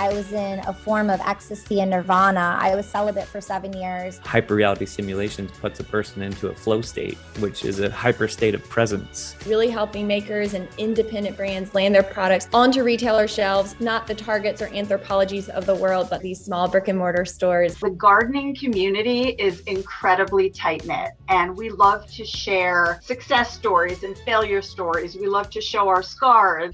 I was in a form of ecstasy and nirvana. I was celibate for 7 years. Hyperreality simulations puts a person into a flow state, which is a hyper state of presence. Really helping makers and independent brands land their products onto retailer shelves, not the Targets or Anthropologies of the world, but these small brick and mortar stores. The gardening community is incredibly tight-knit, and we love to share success stories and failure stories. We love to show our scars.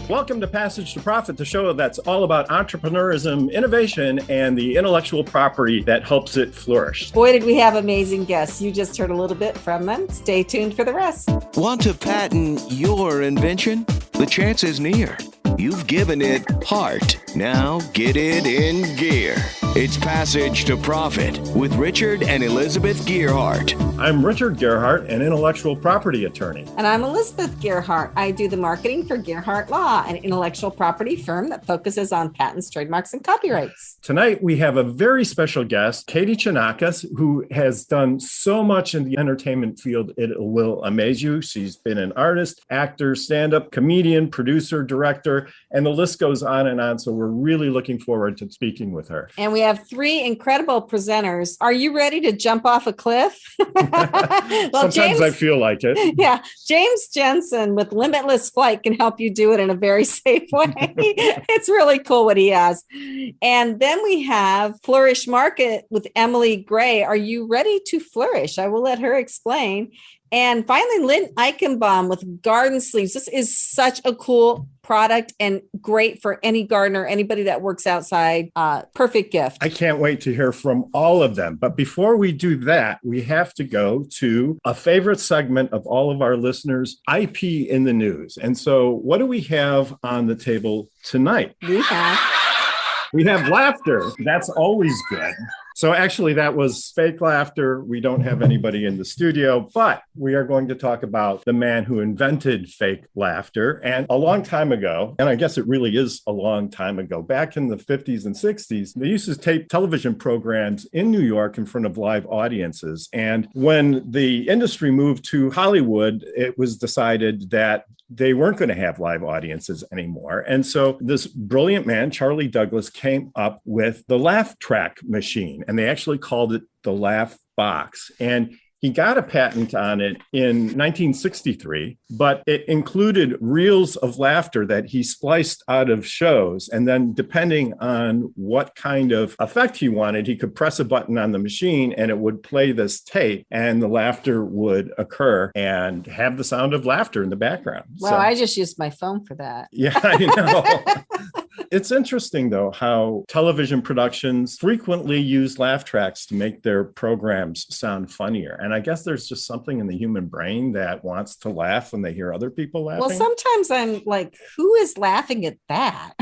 Welcome to Passage to Profit, the show that's all about entrepreneurism, innovation, and the intellectual property that helps it flourish. Boy, did we have amazing guests. You just heard a little bit from them. Stay tuned for the rest. Want to patent your invention? The chance is near. You've given it heart. Now get it in gear. It's Passage to Profit with Richard and Elizabeth Gearhart. I'm Richard Gearhart, an intellectual property attorney. And I'm Elizabeth Gearhart. I do the marketing for Gearhart Law, an intellectual property firm that focuses on patents, trademarks, and copyrights. Tonight, we have a very special guest, Katie Chonacas, who has done so much in the entertainment field, it will amaze you. She's been an artist, actor, stand-up, comedian, producer, director, and the list goes on and on. So we're really looking forward to speaking with her. And we have three incredible presenters. Are you ready to jump off a cliff? Well, sometimes I feel like it. Yeah. James Jensen with Limitless Flight can help you do it in a very safe way. It's really cool what he has. And then we have Flourish Market with Emily Gray. Are you ready to flourish? I will let her explain. And finally, Lynne Eichenbaum with GardenSleeves. This is such a cool product and great for any gardener, anybody that works outside. Perfect gift. I can't wait to hear from all of them. But before we do that, we have to go to a favorite segment of all of our listeners, IP in the news. And so what do we have on the table tonight? We have laughter. That's always good. So actually, that was fake laughter. We don't have anybody in the studio, but we are going to talk about the man who invented fake laughter. And a long time ago, and I guess it really is a long time ago, back in the 50s and 60s, they used to tape television programs in New York in front of live audiences. And when the industry moved to Hollywood, it was decided that they weren't going to have live audiences anymore. And so this brilliant man, Charlie Douglas, came up with the laugh track machine, and they actually called it the laugh box. And he got a patent on it in 1963, but it included reels of laughter that he spliced out of shows. And then depending on what kind of effect he wanted, he could press a button on the machine and it would play this tape and the laughter would occur and have the sound of laughter in the background. Wow, I just used my phone for that. Yeah, I know. It's interesting, though, how television productions frequently use laugh tracks to make their programs sound funnier. And I guess there's just something in the human brain that wants to laugh when they hear other people laughing. Well, sometimes I'm like, who is laughing at that?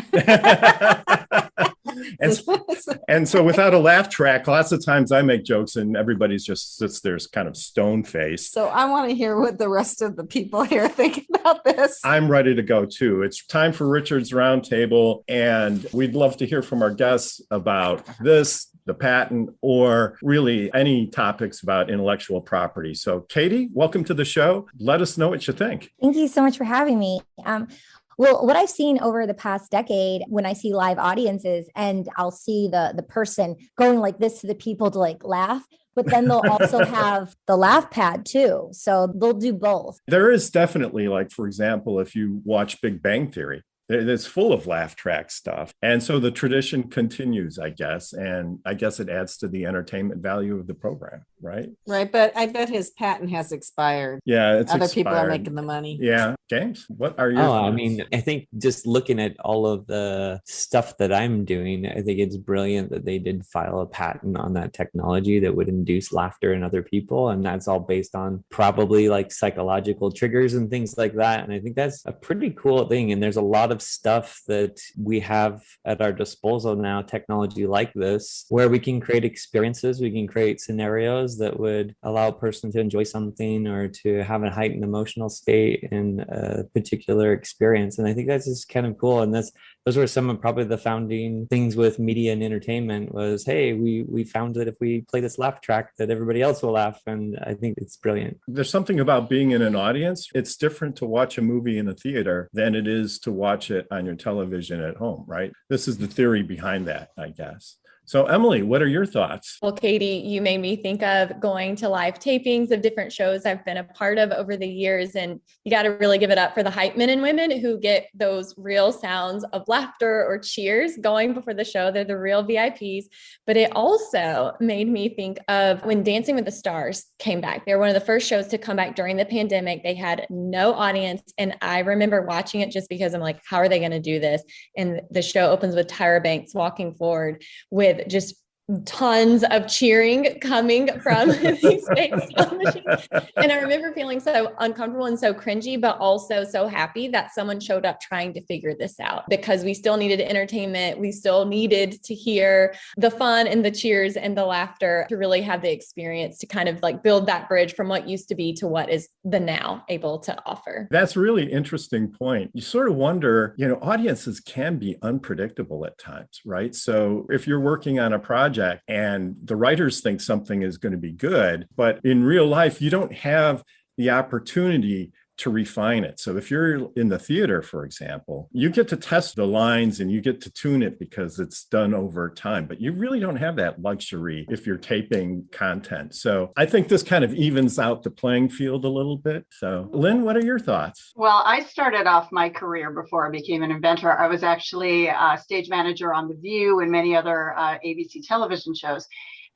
And so without a laugh track, lots of times I make jokes and everybody's just sits there kind of stone faced. So I want to hear what the rest of the people here think about this. I'm ready to go too. It's time for Richard's Roundtable, and we'd love to hear from our guests about this, the patent, or really any topics about intellectual property. So Katie, welcome to the show. Let us know what you think. Thank you so much for having me. Well, what I've seen over the past decade when I see live audiences and I'll see the person going like this to the people to like laugh, but then they'll also have the laugh pad too. So they'll do both. There is definitely, like, for example, if you watch Big Bang Theory, it's full of laugh track stuff. And so the tradition continues, I guess. And I guess it adds to the entertainment value of the program, right? Right. But I bet his patent has expired. Yeah, it's Other expired. people are making the money. Yeah. James, what are your thoughts? thoughts? I mean, I think just looking at all of the stuff that I'm doing, I think it's brilliant that they did file a patent on that technology that would induce laughter in other people. And that's all based on probably like psychological triggers and things like that. And I think that's a pretty cool thing. And there's a lot of stuff that we have at our disposal now, technology like this, where we can create experiences, we can create scenarios that would allow a person to enjoy something or to have a heightened emotional state in a particular experience. And I think that's just kind of cool. And those those were some of probably the founding things with media and entertainment was, hey, we found that if we play this laugh track that everybody else will laugh. And I think it's brilliant. There's something about being in an audience. It's different to watch a movie in a theater than it is to watch it on your television at home, right? This is the theory behind that, I guess. So Emily, what are your thoughts? Well, Katie, you made me think of going to live tapings of different shows I've been a part of over the years. And you got to really give it up for the hype men and women who get those real sounds of laughter or cheers going before the show. They're the real VIPs. But it also made me think of when Dancing with the Stars came back. They were one of the first shows to come back during the pandemic. They had no audience. And I remember watching it just because I'm like, how are they going to do this? And the show opens with Tyra Banks walking forward with just tons of cheering coming from these fakes on the show. And I remember feeling so uncomfortable and so cringy, but also so happy that someone showed up trying to figure this out, because we still needed entertainment. We still needed to hear the fun and the cheers and the laughter to really have the experience to kind of like build that bridge from what used to be to what is the now able to offer. That's a really interesting point. You sort of wonder, audiences can be unpredictable at times, right? So if you're working on a project and the writers think something is going to be good, but in real life, you don't have the opportunity to refine it. So if you're in the theater, for example, you get to test the lines and you get to tune it because it's done over time, but you really don't have that luxury if you're taping content. So I think this kind of evens out the playing field a little bit. So Lynn, what are your thoughts? Well, I started off my career before I became an inventor. I was actually a stage manager on The View and many other ABC television shows.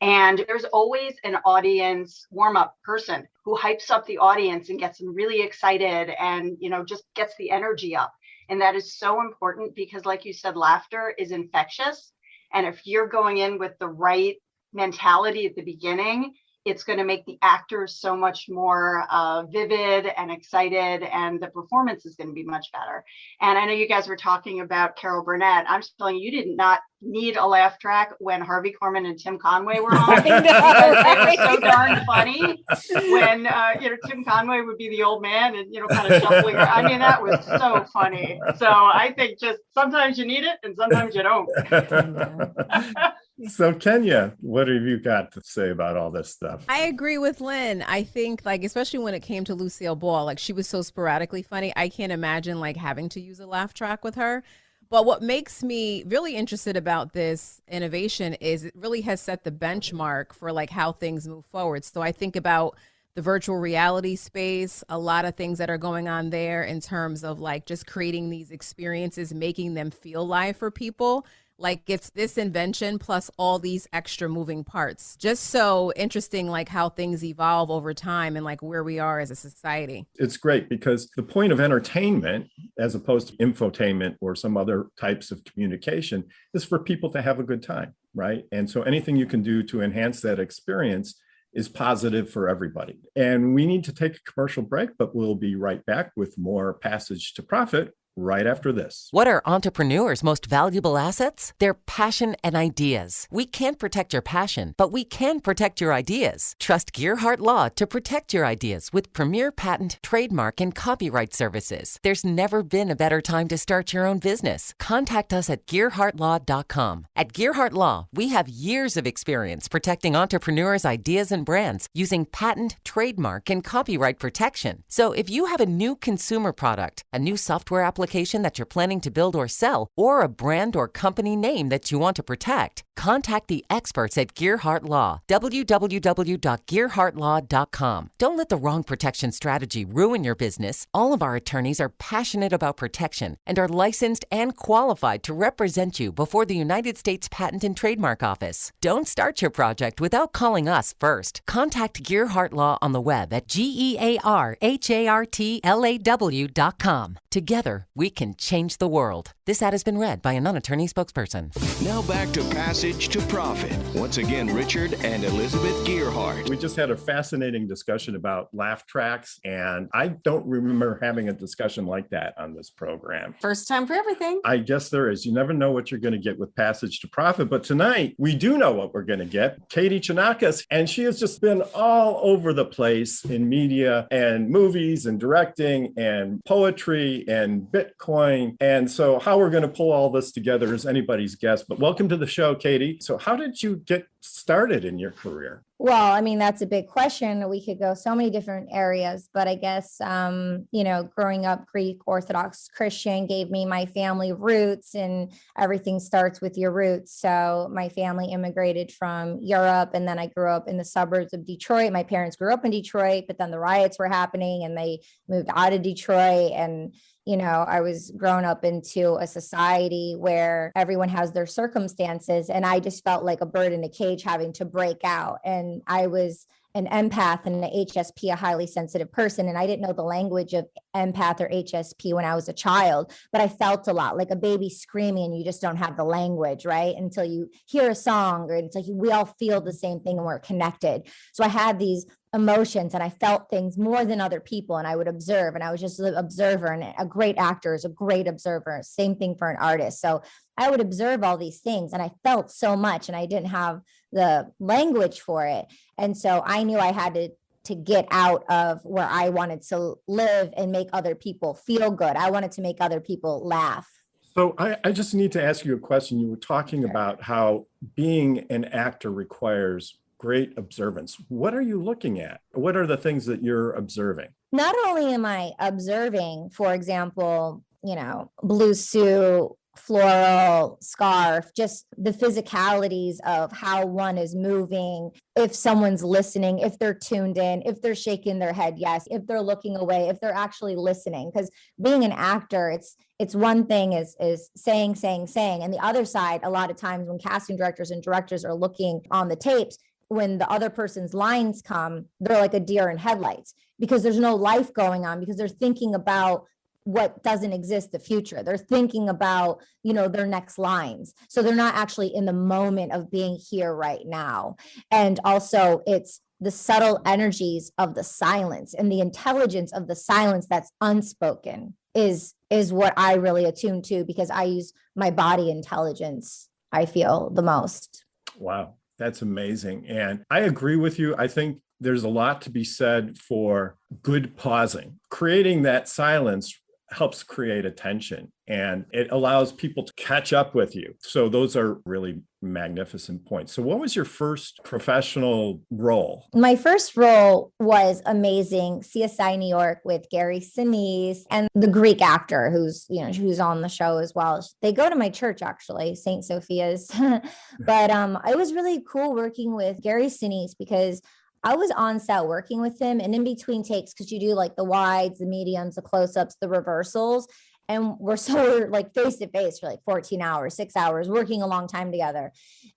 And there's always an audience warm-up person who hypes up the audience and gets them really excited and, just gets the energy up. And that is so important because, like you said, laughter is infectious. And if you're going in with the right mentality at the beginning, it's going to make the actors so much more vivid and excited, and the performance is going to be much better. And I know you guys were talking about Carol Burnett. I'm just telling you, you did not need a laugh track when Harvey Korman and Tim Conway were on. They were so darn funny when Tim Conway would be the old man and kind of shuffling. I mean, that was so funny. So I think just sometimes you need it and sometimes you don't. So Kenya, what have you got to say about all this stuff? I agree with Lynn. I think especially when it came to Lucille Ball, she was so sporadically funny. I can't imagine having to use a laugh track with her. But what makes me really interested about this innovation is it really has set the benchmark for how things move forward. So I think about the virtual reality space, a lot of things that are going on there in terms of just creating these experiences, making them feel live for people. It's this invention plus all these extra moving parts. Just so interesting, how things evolve over time and where we are as a society. It's great because the point of entertainment, as opposed to infotainment or some other types of communication, is for people to have a good time, right? And so anything you can do to enhance that experience is positive for everybody. And we need to take a commercial break, but we'll be right back with more Passage to Profit right after this. What are entrepreneurs' most valuable assets? Their passion and ideas. We can't protect your passion, but we can protect your ideas. Trust Gearhart Law to protect your ideas with premier patent, trademark, and copyright services. There's never been a better time to start your own business. Contact us at GearhartLaw.com. At Gearhart Law, we have years of experience protecting entrepreneurs' ideas and brands using patent, trademark, and copyright protection. So if you have a new consumer product, a new software application that you're planning to build or sell, or a brand or company name that you want to protect, contact the experts at Gearhart Law. www.gearhartlaw.com. Don't let the wrong protection strategy ruin your business. All of our attorneys are passionate about protection and are licensed and qualified to represent you before the United States Patent and Trademark Office. Don't start your project without calling us first. Contact Gearhart Law on the web at GearhartLaw.com. Together, we can change the world. This ad has been read by a non-attorney spokesperson. Now back to Passage to Profit. Once again, Richard and Elizabeth Gearhart. We just had a fascinating discussion about laugh tracks, and I don't remember having a discussion like that on this program. First time for everything. I guess there is. You never know what you're going to get with Passage to Profit, but tonight we do know what we're going to get. Katie Chonacas, and she has just been all over the place in media and movies and directing and poetry and Bitcoin. And so how we're going to pull all this together is anybody's guess. But welcome to the show, Katie. So how did you get started in your career? Well, I mean, that's a big question. We could go so many different areas, but I guess, growing up Greek Orthodox Christian gave me my family roots, and everything starts with your roots. So my family immigrated from Europe, and then I grew up in the suburbs of Detroit. My parents grew up in Detroit, but then the riots were happening and they moved out of Detroit. And I was grown up into a society where everyone has their circumstances. And I just felt like a bird in a cage having to break out. And I was an empath and an HSP, a highly sensitive person. And I didn't know the language of empath or HSP when I was a child, but I felt a lot like a baby screaming, and you just don't have the language, right? Until you hear a song, or it's like we all feel the same thing and we're connected. So I had these emotions and I felt things more than other people, and I would observe, and I was just an observer, and a great actor is a great observer. Same thing for an artist. So I would observe all these things, and I felt so much, and I didn't have the language for it. And so I knew I had to get out of where I wanted to live and make other people feel good. I wanted to make other people laugh. So I just need to ask you a question. You were talking about how being an actor requires great observance. What are you looking at? What are the things that you're observing? Not only am I observing, for example, blue suit, floral scarf, just the physicalities of how one is moving, if someone's listening, if they're tuned in, if they're shaking their head, yes, if they're looking away, if they're actually listening. Because being an actor, it's one thing is saying, and the other side, a lot of times when casting directors and directors are looking on the tapes, when the other person's lines come, they're like a deer in headlights, because there's no life going on, because they're thinking about what doesn't exist, the future. They're thinking about, their next lines. So they're not actually in the moment of being here right now. And also it's the subtle energies of the silence and the intelligence of the silence that's unspoken is what I really attune to, because I use my body intelligence, I feel, the most. Wow, that's amazing. And I agree with you. I think there's a lot to be said for good pausing. Creating that silence helps create attention, and it allows people to catch up with you. So those are really magnificent points. So what was your first professional role? My first role was amazing. CSI New York with Gary Sinise and the Greek actor who's on the show as well. They go to my church, actually, St. Sophia's. But it was really cool working with Gary Sinise, because I was on set working with him, and in between takes, because you do like the wides, the mediums, the close-ups, the reversals, and we're like face to face for like 14 hours, 6 hours, working a long time together.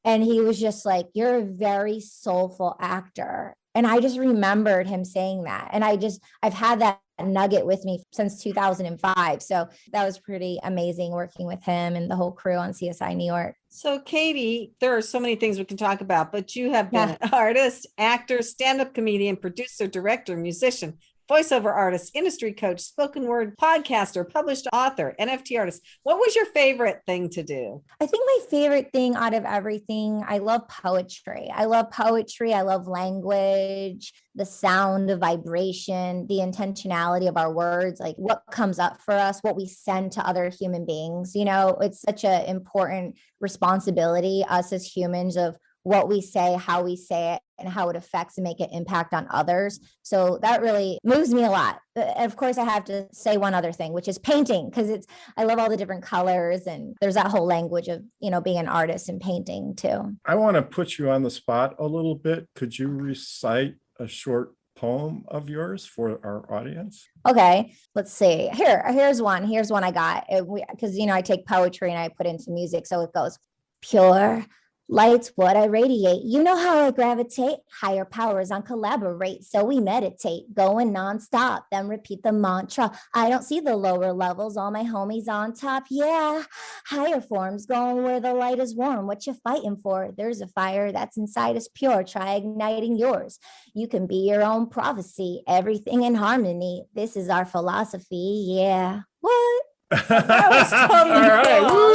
And he was just like, "You're a very soulful actor." And I just remembered him saying that. And I've had that nugget with me since 2005. So that was pretty amazing working with him and the whole crew on CSI New York. So Katie, there are so many things we can talk about, but you have been an artist, actor, stand-up comedian, producer, director, musician, voiceover artist, industry coach, spoken word podcaster, published author, NFT artist. What was your favorite thing to do? I think my favorite thing out of everything, I love poetry. I love language, the sound, the vibration, the intentionality of our words, like what comes up for us, what we send to other human beings. It's such an important responsibility, us as humans, of what we say, how we say it, and how it affects and make an impact on others. So that really moves me a lot. Of course, I have to say one other thing, which is painting, because I love all the different colors, and there's that whole language of, being an artist and painting too. I want to put you on the spot a little bit. Could you recite a short poem of yours for our audience? Okay, let's see. Here's one I got, because, I take poetry and I put into music. So it goes, pure light's what I radiate. You know how I gravitate. Higher powers on collaborate. So we meditate, going nonstop, then repeat the mantra. I don't see the lower levels, all my homies on top. Yeah, higher forms going where the light is warm. What you fighting for? There's a fire that's inside us pure. Try igniting yours. You can be your own prophecy. Everything in harmony. This is our philosophy. Yeah. What? That was totally cool.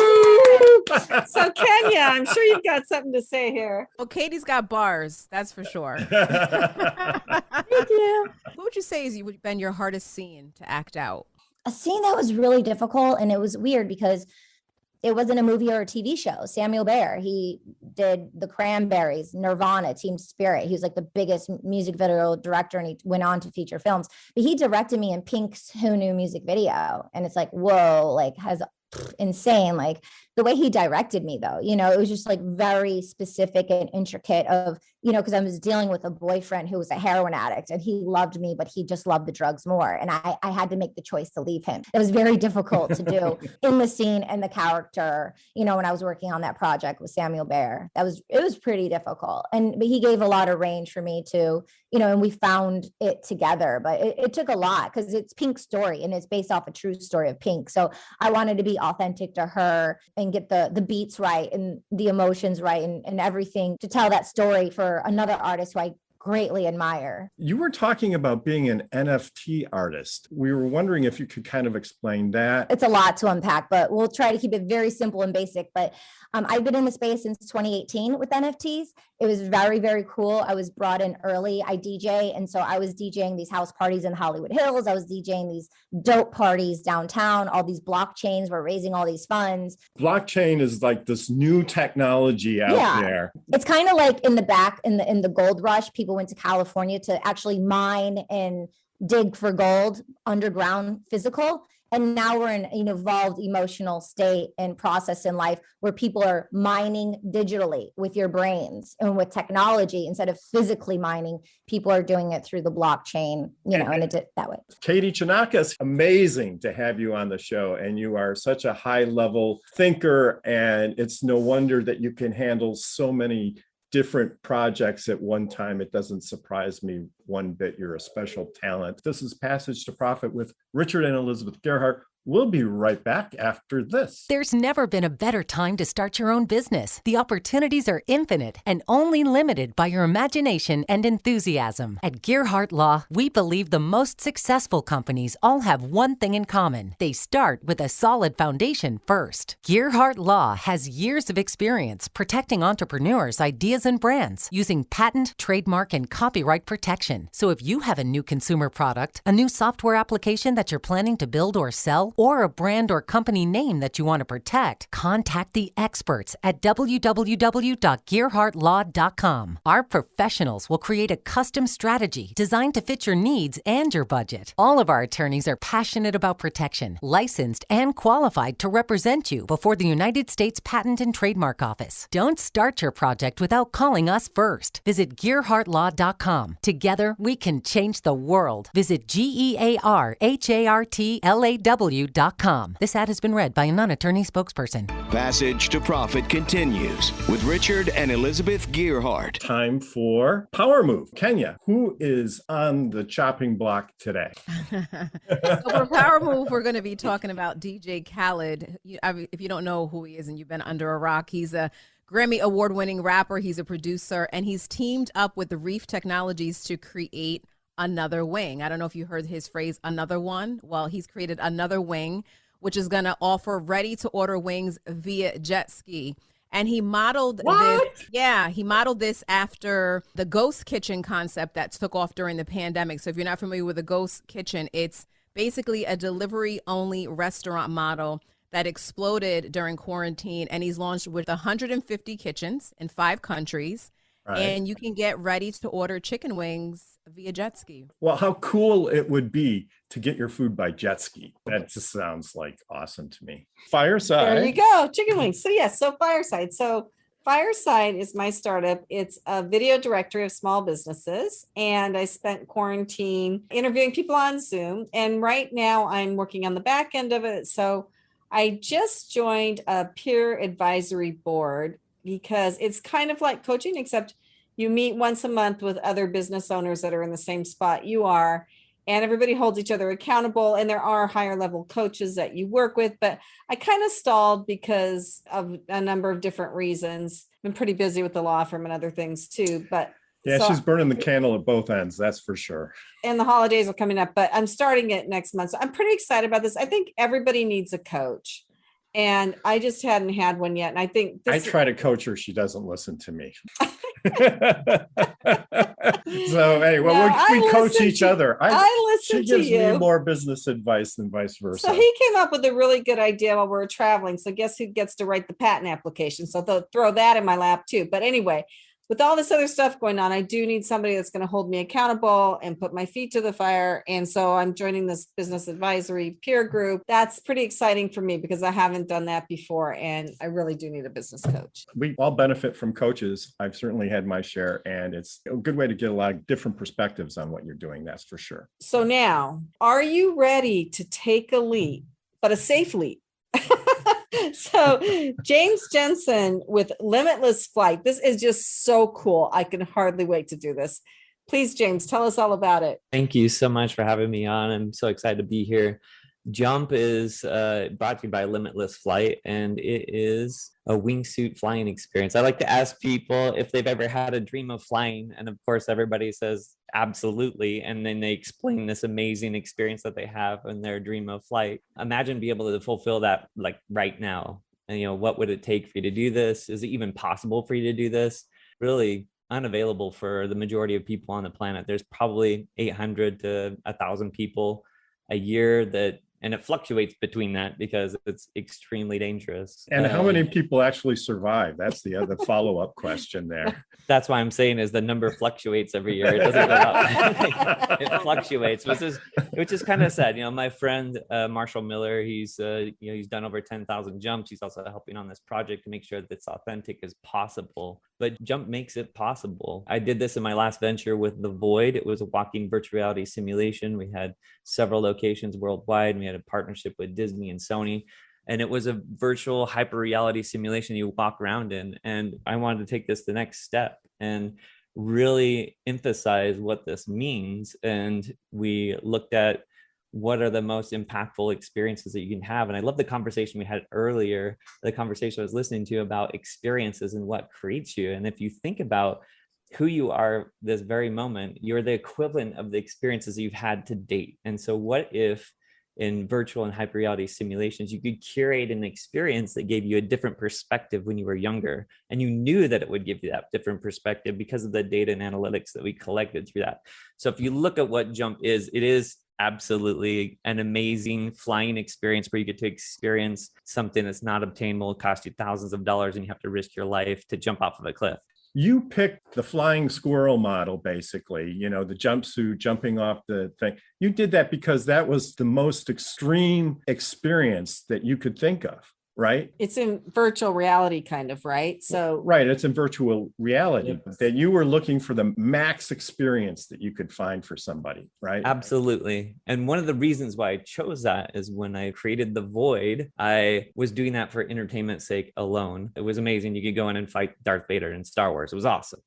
So Kenya, I'm sure you've got something to say here. Well, Katie's got bars, that's for sure. Thank you. What would you say has been your hardest scene to act out? A scene that was really difficult, and it was weird because it wasn't a movie or a TV show. Samuel Bayer, he did The Cranberries, Nirvana, Team Spirit. He was like the biggest music video director, and he went on to feature films. But he directed me in Pink's Who Knew music video. And it's like, whoa, like has insane. Like the way he directed me though, it was just like very specific and intricate of, because I was dealing with a boyfriend who was a heroin addict and he loved me, but he just loved the drugs more. And I had to make the choice to leave him. It was very difficult to do in the scene and the character, when I was working on that project with Samuel Bayer. It was pretty difficult. But he gave a lot of range for me to, and we found it together, but it took a lot because it's Pink's story and it's based off a true story of Pink. So I wanted to be authentic to her and get the beats right and the emotions right and everything to tell that story for another artist who I greatly admire. You were talking about being an NFT artist. We were wondering if you could kind of explain that. It's a lot to unpack, but we'll try to keep it very simple and basic. But I've been in the space since 2018 with NFTs. It was very, very cool. I was brought in early. I DJ. And so I was DJing these house parties in Hollywood Hills. I was DJing these dope parties downtown. All these blockchains were raising all these funds. Blockchain is like this new technology out there. It's kind of like in the gold rush, people went to California to actually mine and dig for gold underground physical. And now we're in an evolved emotional state and process in life where people are mining digitally with your brains and with technology instead of physically mining. People are doing it through the blockchain, and it that way. Katie Chonacas, amazing to have you on the show. And you are such a high level thinker. And it's no wonder that you can handle so many different projects at one time. It doesn't surprise me one bit. You're a special talent. This is Passage to Profit with Richard and Elizabeth Gearhart. We'll be right back after this. There's never been a better time to start your own business. The opportunities are infinite and only limited by your imagination and enthusiasm. At Gearhart Law, we believe the most successful companies all have one thing in common. They start with a solid foundation first. Gearhart Law has years of experience protecting entrepreneurs' ideas and brands using patent, trademark, and copyright protection. So if you have a new consumer product, a new software application that you're planning to build or sell, or a brand or company name that you want to protect, contact the experts at www.gearhartlaw.com. Our professionals will create a custom strategy designed to fit your needs and your budget. All of our attorneys are passionate about protection, licensed and qualified to represent you before the United States Patent and Trademark Office. Don't start your project without calling us first. Visit gearhartlaw.com. Together, we can change the world. Visit GearHartlaw.com. This ad has been read by a non-attorney spokesperson. Passage to Profit continues with Richard and Elizabeth Gearhart. Time for Power Move. Kenya, who is on the chopping block today? So for Power Move, we're going to be talking about DJ Khaled. If you don't know who he is and you've been under a rock, he's a Grammy award-winning rapper. He's a producer, and he's teamed up with the Reef Technologies to create another wing. I don't know if you heard his phrase, another one. Well, he's created another wing, which is going to offer ready-to-order wings via jet ski. And he modeled this. Yeah, he modeled this after the ghost kitchen concept that took off during the pandemic. So if you're not familiar with a ghost kitchen, it's basically a delivery-only restaurant model that exploded during quarantine. And he's launched with 150 kitchens in 5 countries. Right. And you can get ready to order chicken wings via jet ski. Well, how cool it would be to get your food by jet ski. That just sounds like awesome to me. Fireside. There you go. Chicken wings. So yes, so Fireside. So Fireside is my startup. It's a video directory of small businesses. And I spent quarantine interviewing people on Zoom. And right now I'm working on the back end of it. So I just joined a peer advisory board, because it's kind of like coaching, except you meet once a month with other business owners that are in the same spot you are, and everybody holds each other accountable. And there are higher level coaches that you work with, but I kind of stalled because of a number of different reasons. I've been pretty busy with the law firm and other things too, but yeah, so, she's burning the candle at both ends. That's for sure. And the holidays are coming up, but I'm starting it next month. So I'm pretty excited about this. I think everybody needs a coach. And I just hadn't had one yet. And I think I try to coach her. She doesn't listen to me. So, hey, well, we coach each other. I listen She gives to you. me more business advice than vice versa. So he came up with a really good idea while we were traveling. So guess who gets to write the patent application? So they'll throw that in my lap too. But anyway, with all this other stuff going on, I do need somebody that's going to hold me accountable and put my feet to the fire. And so I'm joining this business advisory peer group. That's pretty exciting for me because I haven't done that before. And I really do need a business coach. We all benefit from coaches. I've certainly had my share, and it's a good way to get a lot of different perspectives on what you're doing. That's for sure. So now, are you ready to take a leap, but a safe leap? So James Jensen with Limitless Flight. This is just so cool. I can hardly wait to do this. Please, James, tell us all about it. Thank you so much for having me on. I'm so excited to be here. Jump is brought to you by Limitless Flight, and it is a wingsuit flying experience. I like to ask people if they've ever had a dream of flying, and of course everybody says absolutely, and then they explain this amazing experience that they have in their dream of flight. Imagine being able to fulfill that like right now. And what would it take for you to do this? Is it even possible for you to do this? Really unavailable for the majority of people on the planet. There's probably 800 to 1,000 people a year and it fluctuates between that because it's extremely dangerous. And how many people actually survive? That's the other follow-up question there. That's why I'm saying is the number fluctuates every year. It doesn't go up. It fluctuates, which is kind of sad. My friend Marshall Miller, he's done over 10,000 jumps. He's also helping on this project to make sure that it's authentic as possible. But Jump makes it possible. I did this in my last venture with The Void. It was a walking virtual reality simulation. We had several locations worldwide. We had a partnership with Disney and Sony. And it was a virtual hyper reality simulation you walk around in. And I wanted to take this the next step and really emphasize what this means. And we looked at what are the most impactful experiences that you can have. And I love the conversation we had earlier, the conversation I was listening to about experiences and what creates you. And if you think about who you are this very moment, you're the equivalent of the experiences you've had to date. And so what if in virtual and hyper reality simulations, you could curate an experience that gave you a different perspective when you were younger, and you knew that it would give you that different perspective because of the data and analytics that we collected through that. So if you look at what Jump is, it is absolutely an amazing flying experience where you get to experience something that's not obtainable, cost you thousands of dollars, and you have to risk your life to jump off of a cliff. You picked the flying squirrel model, basically, the jumpsuit, jumping off the thing. You did that because that was the most extreme experience that you could think of, right? It's in virtual reality kind of, right? So right, it's in virtual reality, that you were looking for the max experience that you could find for somebody, right? Absolutely. And one of the reasons why I chose that is when I created The Void, I was doing that for entertainment's sake alone. It was amazing. You could go in and fight Darth Vader in Star Wars. It was awesome.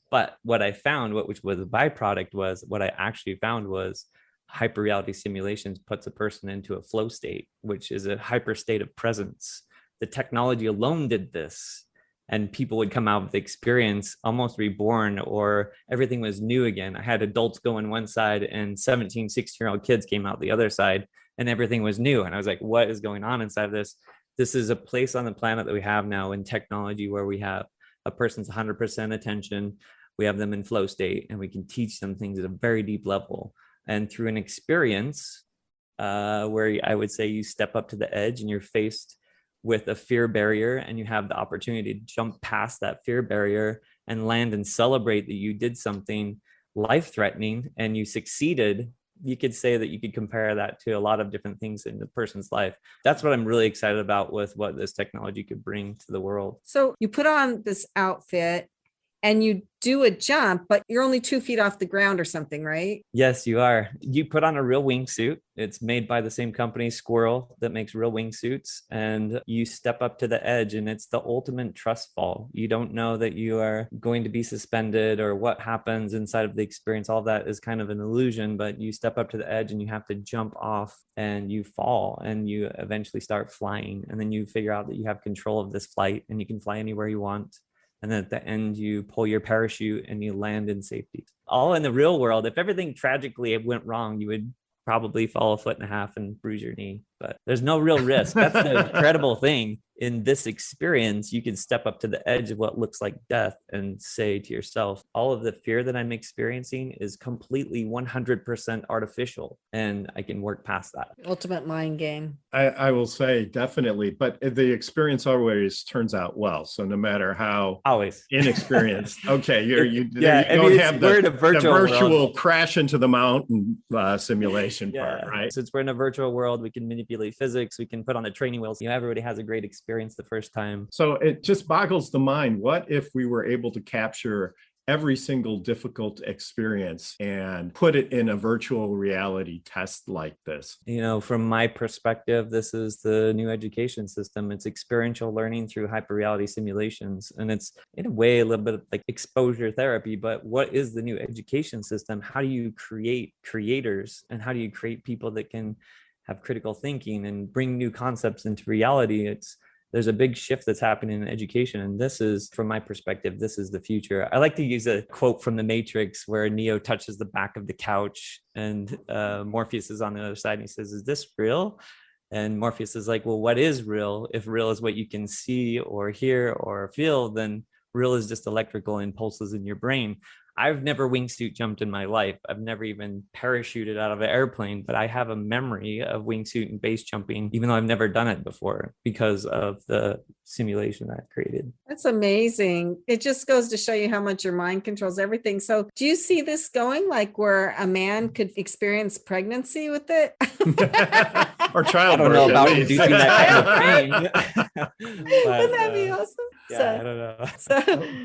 But what I found, which was a byproduct, was what I actually found was hyper reality simulations puts a person into a flow state, which is a hyper state of presence. The technology alone did this, and people would come out with the experience almost reborn, or everything was new again. I had adults go on one side and 17, 16-year-old kids came out the other side, and everything was new. And I was like, what is going on inside of this? This is a place on the planet that we have now in technology where we have a person's 100% attention. We have them in flow state, and we can teach them things at a very deep level. And through an experience where I would say you step up to the edge and you're faced with a fear barrier, and you have the opportunity to jump past that fear barrier and land and celebrate that you did something life-threatening and you succeeded. You could say that you could compare that to a lot of different things in the person's life. That's what I'm really excited about with what this technology could bring to the world. So you put on this outfit and you do a jump, but you're only 2 feet off the ground or something, right? Yes, you are. You put on a real wingsuit. It's made by the same company, Squirrel, that makes real wingsuits. And you step up to the edge, and it's the ultimate trust fall. You don't know that you are going to be suspended or what happens inside of the experience. All that is kind of an illusion, but you step up to the edge and you have to jump off, and you fall, and you eventually start flying. And then you figure out that you have control of this flight, and you can fly anywhere you want. And then at the end, you pull your parachute and you land in safety. All in the real world, if everything tragically went wrong, you would probably fall 1.5 feet and bruise your knee. but there's no real risk. That's the incredible thing. In this experience, you can step up to the edge of what looks like death and say to yourself, all of the fear that I'm experiencing is completely 100% artificial, and I can work past that. Ultimate mind game. I will say definitely, but the experience always turns out well. So no matter how always inexperienced, okay, you yeah, don't have the virtual world. Crash into the mountain simulation part, right? Since we're in a virtual world, we can manipulate physics, we can put on the training wheels. Everybody has a great experience the first time. So it just boggles the mind. What if we were able to capture every single difficult experience and put it in a virtual reality test like this? From my perspective, this is the new education system. It's experiential learning through hyperreality simulations. And it's in a way a little bit like exposure therapy, but what is the new education system? How do you create creators, and how do you create people that can have critical thinking and bring new concepts into reality? There's a big shift that's happening in education. And this is, from my perspective, this is the future. I like to use a quote from The Matrix where Neo touches the back of the couch and Morpheus is on the other side and he says, "Is this real?" And Morpheus is like, "Well, what is real? If real is what you can see or hear or feel, then real is just electrical impulses in your brain." I've never wingsuit jumped in my life. I've never even parachuted out of an airplane, but I have a memory of wingsuit and base jumping, even though I've never done it before because of the simulation that I've created. That's amazing. It just goes to show you how much your mind controls everything. So do you see this going like where a man could experience pregnancy with it? Or childbirth. I don't know about inducing that kind of pain. Wouldn't that be awesome? Yeah, I don't know.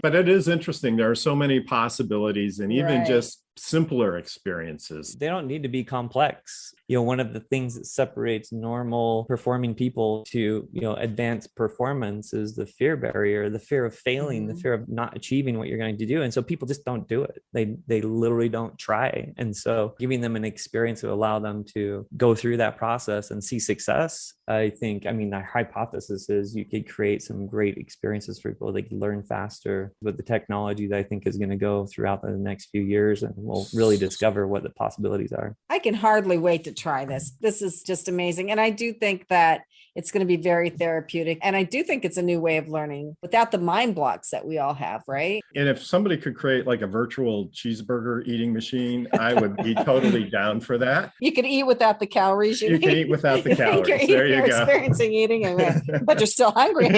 But it is interesting. There are so many possibilities, and even just simpler experiences. They don't need to be complex. One of the things that separates normal performing people to, advanced performance is the fear barrier, the fear of failing, the fear of not achieving what you're going to do. And so people just don't do it. They literally don't try. And so giving them an experience to allow them to go through that process and see success, the hypothesis is you could create some great experiences for people. They can learn faster with the technology that I think is going to go throughout the next few years, and we'll really discover what the possibilities are. I can hardly wait to try this. This is just amazing. And I do think that it's going to be very therapeutic. And I do think it's a new way of learning without the mind blocks that we all have, right? And if somebody could create like a virtual cheeseburger eating machine, I would be totally down for that. You could eat without the calories. You can eat without the calories. There you go. You're experiencing eating, but you're still hungry.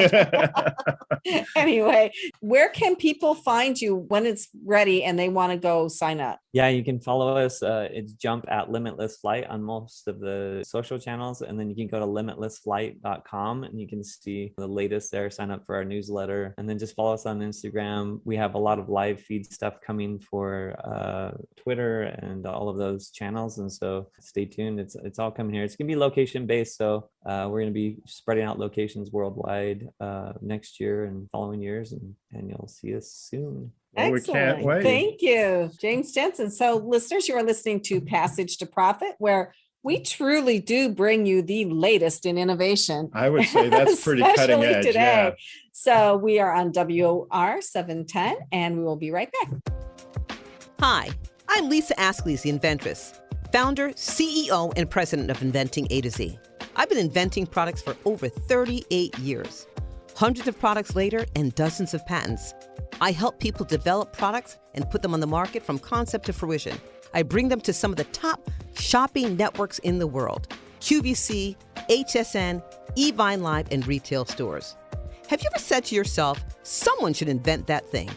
Anyway, where can people find you when it's ready and they want to go sign up? Yeah, you can follow us. It's Jump at Limitless Flight on most of the social channels. And then you can go to limitlessflight.com and you can see the latest there. Sign up for our newsletter and then just follow us on Instagram. We have a lot of live feed stuff coming for Twitter and all of those channels. And so stay tuned. It's all coming here. It's going to be location based. So we're going to be spreading out locations worldwide next year and following years. And you'll see us soon. Well, we can't wait. Thank you, James Jensen. So listeners, you are listening to Passage to Profit, where we truly do bring you the latest in innovation. I would say that's pretty cutting edge. Today. Yeah. So we are on WOR 710 and we will be right back. Hi, I'm Lisa Askley's the Inventress, founder, CEO, and president of Inventing A to Z. I've been inventing products for over 38 years. Hundreds of products later and dozens of patents. I help people develop products and put them on the market from concept to fruition. I bring them to some of the top shopping networks in the world: QVC, HSN, eVine Live, and retail stores. Have you ever said to yourself, someone should invent that thing?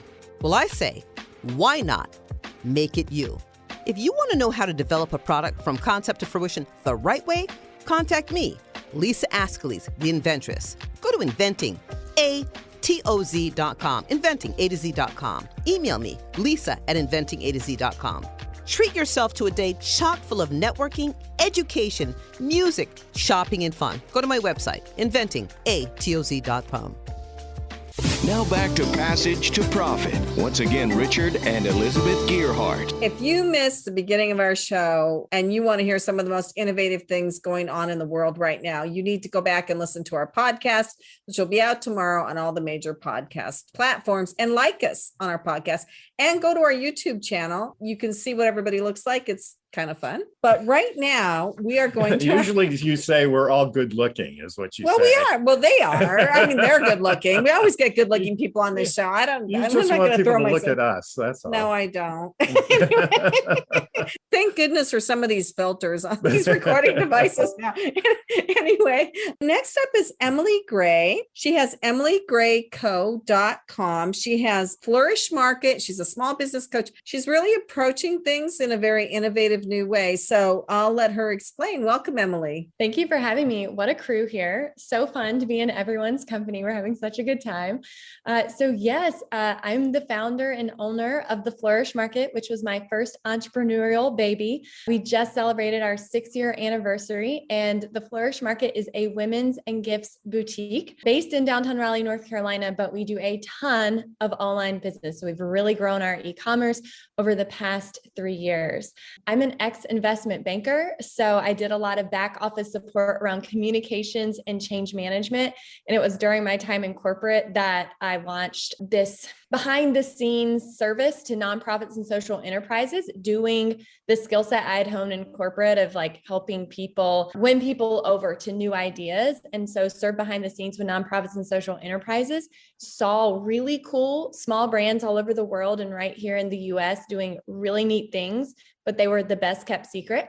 Well, I say, why not? Make it you. If you want to know how to develop a product from concept to fruition the right way, contact me, Lisa Askley's the Inventress. Go to inventingatoz.com, inventingatoz.com. Email me, lisa@inventingatoz.com. Treat yourself to a day chock full of networking, education, music, shopping, and fun. Go to my website, inventingatoz.com. Now back to Passage to Profit. Once again, Richard and Elizabeth Gearhart. If you missed the beginning of our show and you want to hear some of the most innovative things going on in the world right now, you need to go back and listen to our podcast, which will be out tomorrow on all the major podcast platforms, and like us on our podcast and go to our YouTube channel. You can see what everybody looks like. It's kind of fun. But right now we are going to usually you say we're all good looking is what you say. Well, we are. Well, they are. I mean, they're good looking. We always get good looking people on this show. I'm just not want going to people throw to myself. look at us. That's all. No, I don't. Thank goodness for some of these filters on these recording devices now. Anyway, next up is Emily Gray. She has emilygrayco.com. She has Flourish Market. She's a small business coach. She's really approaching things in a very innovative new way. So I'll let her explain. Welcome, Emily. Thank you for having me. What a crew here. So fun to be in everyone's company. We're having such a good time. I'm the founder and owner of the Flourish Market, which was my first entrepreneurial baby. We just celebrated our 6-year anniversary, and the Flourish Market is a women's and gifts boutique based in downtown Raleigh, North Carolina, but we do a ton of online business. So we've really grown our e-commerce over the past 3 years. I'm an ex-investment banker, so I did a lot of back office support around communications and change management. And it was during my time in corporate that I launched this behind the scenes service to nonprofits and social enterprises, doing the skill set I had honed in corporate of like helping people win people over to new ideas. And so served behind the scenes with nonprofits and social enterprises, saw really cool small brands all over the world and right here in the US doing really neat things, but they were the best kept secret.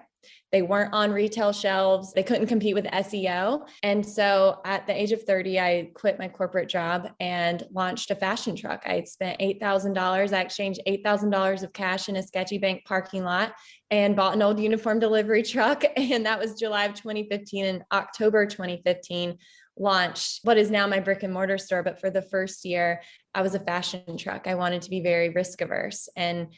They weren't on retail shelves. They couldn't compete with SEO. And so at the age of 30, I quit my corporate job and launched a fashion truck. I spent $8,000. I exchanged $8,000 of cash in a sketchy bank parking lot and bought an old uniform delivery truck. And that was July of 2015. And October 2015, launched what is now my brick and mortar store. But for the first year, I was a fashion truck. I wanted to be very risk averse. And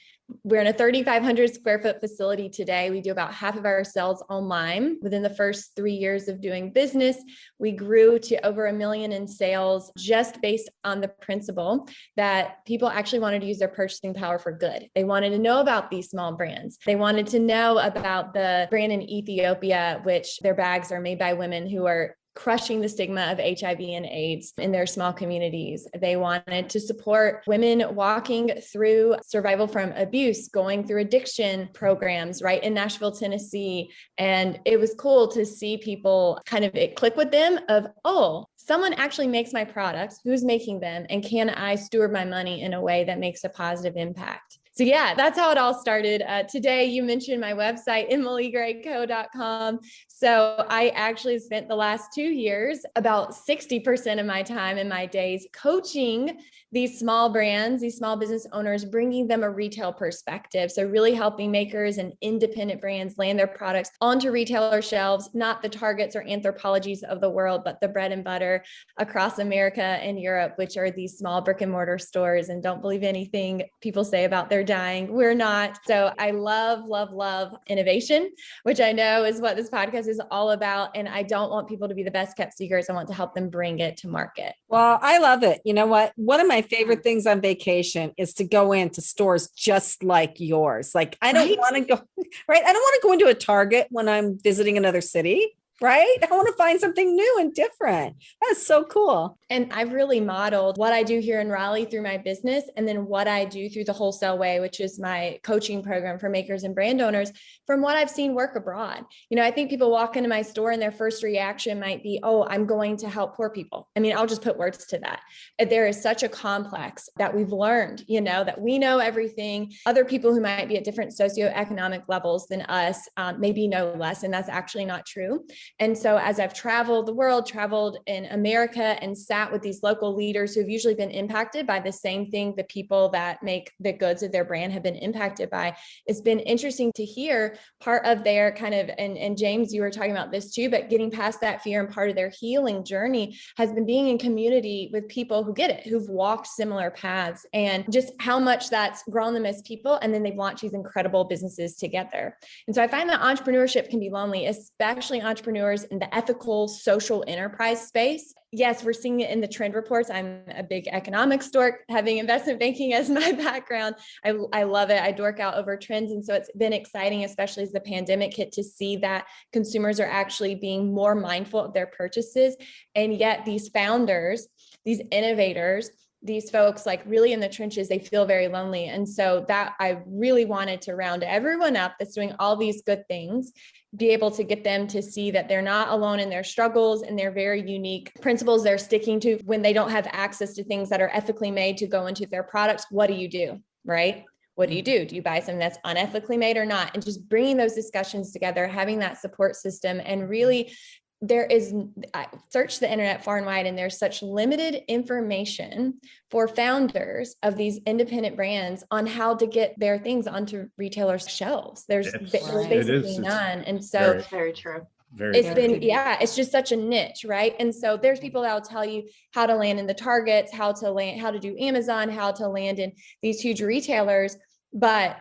we're in a 3,500 square foot facility today. We do about half of our sales online. Within the first 3 years of doing business, we grew to over $1 million in sales just based on the principle that people actually wanted to use their purchasing power for good. They wanted to know about these small brands. They wanted to know about the brand in Ethiopia, which their bags are made by women who are crushing the stigma of HIV and AIDS in their small communities. They wanted to support women walking through survival from abuse, going through addiction programs right in Nashville, Tennessee. And it was cool to see people kind of click with them of, oh, someone actually makes my products, who's making them, and can I steward my money in a way that makes a positive impact? So yeah, that's how it all started. Today, you mentioned my website, emilygrayco.com. So I actually spent the last 2 years, about 60% of my time in my days coaching these small brands, these small business owners, bringing them a retail perspective. So really helping makers and independent brands land their products onto retailer shelves, not the Targets or Anthropologies of the world, but the bread and butter across America and Europe, which are these small brick and mortar stores. And don't believe anything people say about their dying. We're not. So I love, love, love innovation, which I know is what this podcast is all about. And I don't want people to be the best kept secrets. I want to help them bring it to market. Well, I love it. You know what? One of my favorite things on vacation is to go into stores just like yours. Like I don't want to go, right? I don't want to go into a Target when I'm visiting another city. Right? I want to find something new and different. That's so cool. And I've really modeled what I do here in Raleigh through my business, and then what I do through the Wholesale Way, which is my coaching program for makers and brand owners, from what I've seen work abroad. You know, I think people walk into my store and their first reaction might be, oh, I'm going to help poor people. I mean, I'll just put words to that. There is such a complex that we've learned, you know, that we know everything. Other people who might be at different socioeconomic levels than us maybe know less, and that's actually not true. And so as I've traveled the world, traveled in America, and sat with these local leaders who've usually been impacted by the same thing the people that make the goods of their brand have been impacted by, it's been interesting to hear part of their kind of, and James, you were talking about this too, but getting past that fear, and part of their healing journey has been being in community with people who get it, who've walked similar paths, and just how much that's grown them as people. And then they've launched these incredible businesses together. And so I find that entrepreneurship can be lonely, especially entrepreneurs in the ethical social enterprise space. Yes, we're seeing it in the trend reports. I'm a big economics dork, having investment banking as my background. I love it. I dork out over trends. And so it's been exciting, especially as the pandemic hit, to see that consumers are actually being more mindful of their purchases. And yet these founders, these innovators, these folks like really in the trenches, they feel very lonely. And so that I really wanted to round everyone up that's doing all these good things, be able to get them to see that they're not alone in their struggles and their very unique principles they're sticking to when they don't have access to things that are ethically made to go into their products. What do you do, right? What do you do? Do you buy something that's unethically made or not? And just bringing those discussions together, having that support system, and really I searched the internet far and wide, and there's such limited information for founders of these independent brands on how to get their things onto retailers' shelves. There's basically none. And so very true. It's just such a niche, right? And so there's people that will tell you how to land in the Targets, how to do Amazon, how to land in these huge retailers. But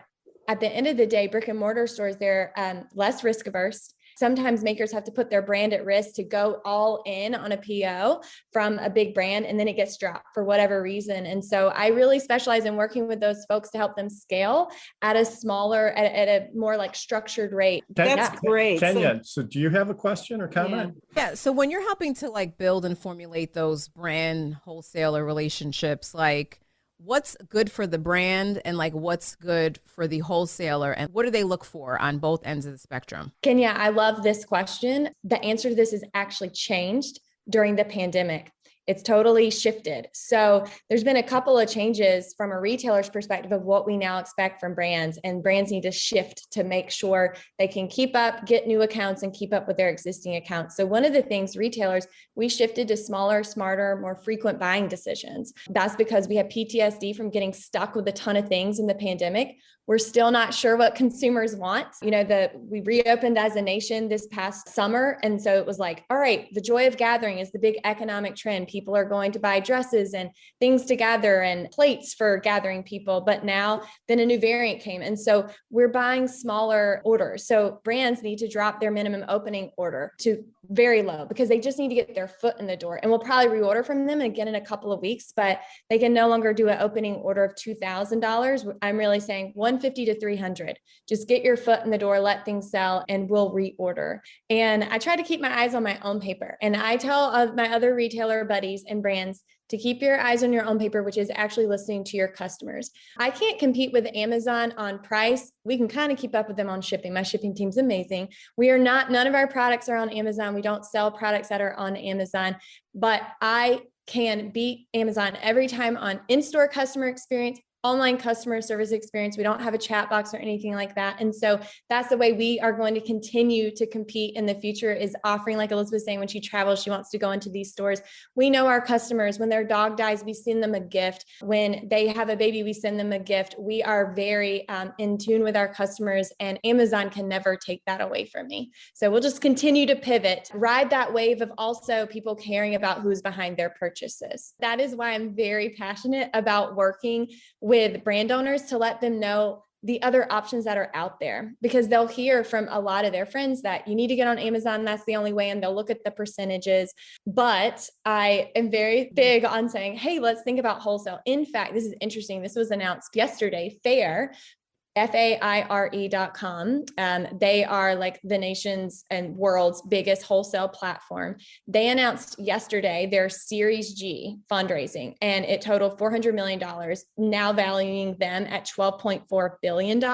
at the end of the day, brick and mortar stores, they're less risk averse. Sometimes makers have to put their brand at risk to go all in on a PO from a big brand, and then it gets dropped for whatever reason. And so I really specialize in working with those folks to help them scale at a more like structured rate. That's great. Kenya, so do you have a question or comment? Yeah. So when you're helping to like build and formulate those brand wholesaler relationships, like what's good for the brand and like what's good for the wholesaler, and what do they look for on both ends of the spectrum? Kenya, I love this question. The answer to this has actually changed during the pandemic. It's totally shifted. So there's been a couple of changes from a retailer's perspective of what we now expect from brands, and brands need to shift to make sure they can keep up, get new accounts, and keep up with their existing accounts. So one of the things retailers, we shifted to smaller, smarter, more frequent buying decisions. That's because we have PTSD from getting stuck with a ton of things in the pandemic. We're still not sure what consumers want. We reopened as a nation this past summer. And so it was like, all right, the joy of gathering is the big economic trend. People are going to buy dresses and things to gather and plates for gathering people. But now then a new variant came. And so we're buying smaller orders. So brands need to drop their minimum opening order to very low because they just need to get their foot in the door. And we'll probably reorder from them again in a couple of weeks, but they can no longer do an opening order of $2,000. I'm really saying $150 to $300. Just get your foot in the door, let things sell, and we'll reorder. And I try to keep my eyes on my own paper. And I tell my other retailer buddies and brands to keep your eyes on your own paper, which is actually listening to your customers. I can't compete with Amazon on price. We can kind of keep up with them on shipping. My shipping team's amazing. None of our products are on Amazon. We don't sell products that are on Amazon, but I can beat Amazon every time on in-store customer experience, online customer service experience. We don't have a chat box or anything like that. And so that's the way we are going to continue to compete in the future, is offering, like Elizabeth was saying, when she travels, she wants to go into these stores. We know our customers, when their dog dies, we send them a gift. When they have a baby, we send them a gift. We are very in tune with our customers, and Amazon can never take that away from me. So we'll just continue to pivot, ride that wave of also people caring about who's behind their purchases. That is why I'm very passionate about working with brand owners to let them know the other options that are out there, because they'll hear from a lot of their friends that you need to get on Amazon. That's the only way. And they'll look at the percentages. But I am very big on saying, hey, let's think about wholesale. In fact, this is interesting. This was announced yesterday. FAIRE.com. They are like the nation's and world's biggest wholesale platform. They announced yesterday their Series G fundraising, and it totaled $400 million, now valuing them at $12.4 billion.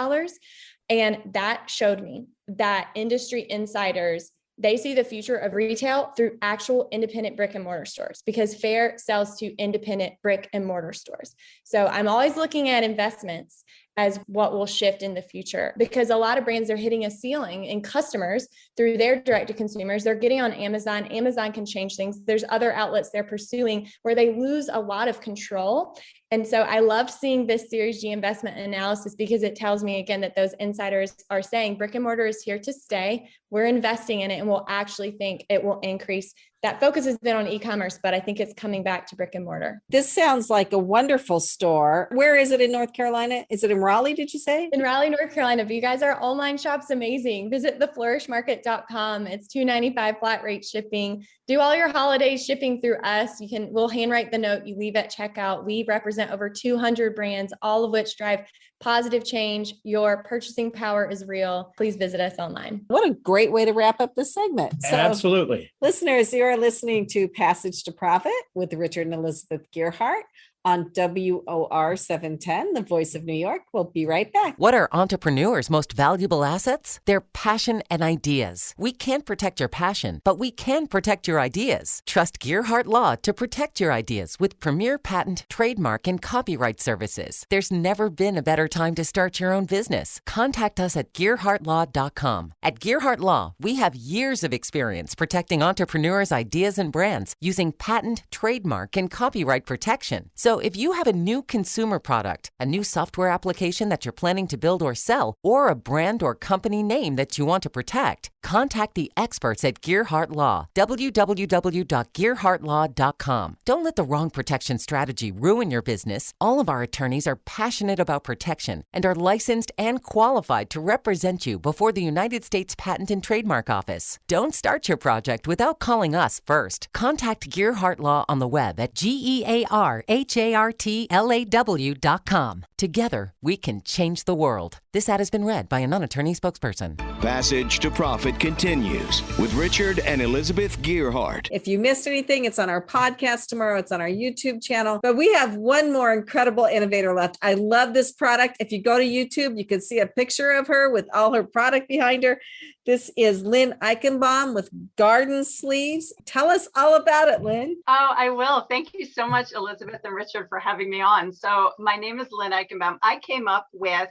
And that showed me that industry insiders, they see the future of retail through actual independent brick and mortar stores, because FAIRE sells to independent brick and mortar stores. So I'm always looking at investments as what will shift in the future, because a lot of brands are hitting a ceiling in customers through their direct to consumers. They're getting on Amazon. Amazon can change things. There's other outlets they're pursuing where they lose a lot of control. And so I loved seeing this Series G investment analysis, because it tells me again that those insiders are saying brick and mortar is here to stay. We're investing in it, and we'll actually think it will increase. That focus has been on e-commerce, but I think it's coming back to brick and mortar. This sounds like a wonderful store. Where is it in North Carolina? Is it in Raleigh, did you say? In Raleigh, North Carolina. But you guys, our online shop's amazing. Visit theflourishmarket.com. It's $2.95 flat rate shipping. Do all your holiday shipping through us. We'll handwrite the note you leave at checkout. We represent over 200 brands, all of which drive positive change. Your purchasing power is real. Please visit us online. What a great way to wrap up this segment. So, absolutely. Listeners, you are listening to Passage to Profit with Richard and Elizabeth Gearhart on WOR 710, the voice of New York. We'll be right back. What are entrepreneurs' most valuable assets? Their passion and ideas. We can't protect your passion, but we can protect your ideas. Trust Gearhart Law to protect your ideas with premier patent, trademark, and copyright services. There's never been a better time to start your own business. Contact us at GearhartLaw.com. At Gearhart Law, we have years of experience protecting entrepreneurs' ideas and brands using patent, trademark, and copyright protection. So if you have a new consumer product, a new software application that you're planning to build or sell, or a brand or company name that you want to protect, contact the experts at Gearhart Law. www.gearhartlaw.com. Don't let the wrong protection strategy ruin your business. All of our attorneys are passionate about protection and are licensed and qualified to represent you before the United States Patent and Trademark Office. Don't start your project without calling us first. Contact Gearhart Law on the web at GearhartLaw.com. Together, we can change the world. This ad has been read by a non-attorney spokesperson. Passage to Profit continues with Richard and Elizabeth Gearhart. If you missed anything, it's on our podcast tomorrow. It's on our YouTube channel. But we have one more incredible innovator left. I love this product. If you go to YouTube, you can see a picture of her with all her product behind her. This is Lynn Eichenbaum with GardenSleeves. Tell us all about it, Lynn. Oh, I will. Thank you so much, Elizabeth and Richard, for having me on. So my name is Lynn Eichenbaum. I came up with